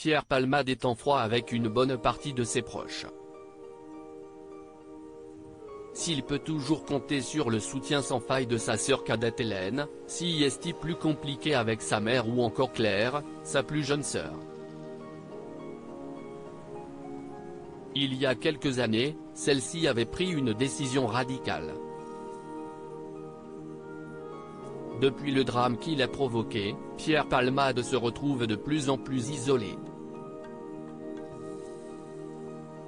Pierre Palmade est en froid avec une bonne partie de ses proches. S'il peut toujours compter sur le soutien sans faille de sa sœur cadette Hélène, si est-il plus compliqué avec sa mère ou encore Claire, sa plus jeune sœur. Il y a quelques années, celle-ci avait pris une décision radicale. Depuis le drame qu'il a provoqué, Pierre Palmade se retrouve de plus en plus isolé.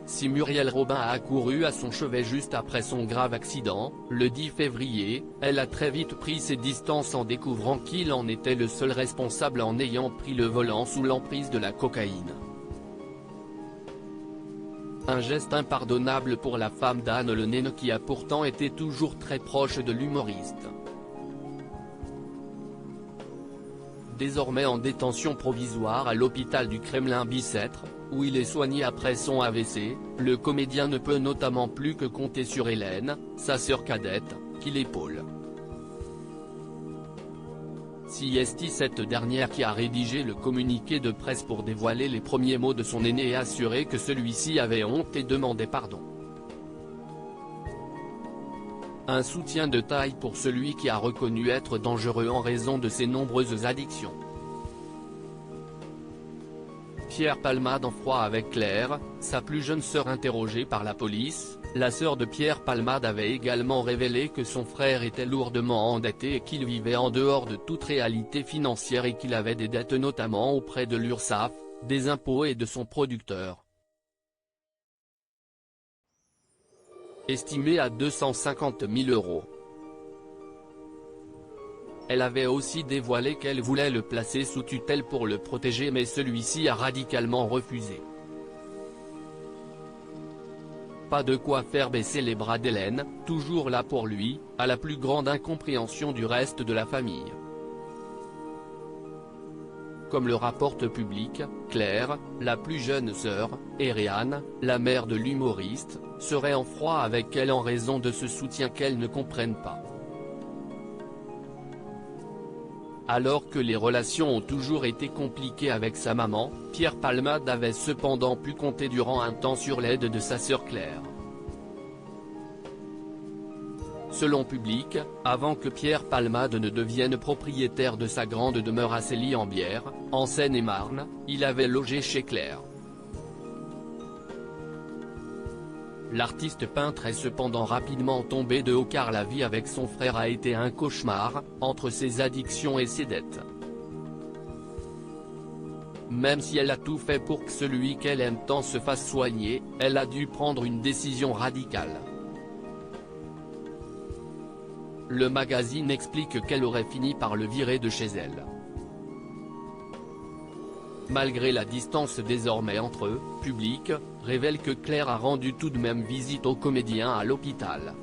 Si Muriel Robin a accouru à son chevet juste après son grave accident, le 10 février, elle a très vite pris ses distances en découvrant qu'il en était le seul responsable en ayant pris le volant sous l'emprise de la cocaïne. Un geste impardonnable pour la femme d'Anne Le Naine qui a pourtant été toujours très proche de l'humoriste. Désormais en détention provisoire à l'hôpital du Kremlin-Bicêtre, où il est soigné après son AVC, le comédien ne peut notamment plus que compter sur Hélène, sa sœur cadette, qui l'épaule. Si est cette dernière qui a rédigé le communiqué de presse pour dévoiler les premiers mots de son aîné et assurer que celui-ci avait honte et demandait pardon. Un soutien de taille pour celui qui a reconnu être dangereux en raison de ses nombreuses addictions. Pierre Palmade en froid avec Claire, sa plus jeune sœur interrogée par la police. La sœur de Pierre Palmade avait également révélé que son frère était lourdement endetté et qu'il vivait en dehors de toute réalité financière et qu'il avait des dettes notamment auprès de l'URSSAF, des impôts et de son producteur. Estimé à 250 000 €. Elle avait aussi dévoilé qu'elle voulait le placer sous tutelle pour le protéger mais celui-ci a radicalement refusé. Pas de quoi faire baisser les bras d'Hélène, toujours là pour lui, à la plus grande incompréhension du reste de la famille. Comme le rapporte Public, Claire, la plus jeune sœur, et Réanne, la mère de l'humoriste, serait en froid avec elle en raison de ce soutien qu'elles ne comprennent pas. Alors que les relations ont toujours été compliquées avec sa maman, Pierre Palmade avait cependant pu compter durant un temps sur l'aide de sa sœur Claire. Selon Public, avant que Pierre Palmade ne devienne propriétaire de sa grande demeure à Célie-en-Bière, en Seine-et-Marne, il avait logé chez Claire. L'artiste peintre est cependant rapidement tombé de haut car la vie avec son frère a été un cauchemar, entre ses addictions et ses dettes. Même si elle a tout fait pour que celui qu'elle aime tant se fasse soigner, elle a dû prendre une décision radicale. Le magazine explique qu'elle aurait fini par le virer de chez elle. Malgré la distance désormais entre eux, Public révèle que Claire a rendu tout de même visite au comédien à l'hôpital.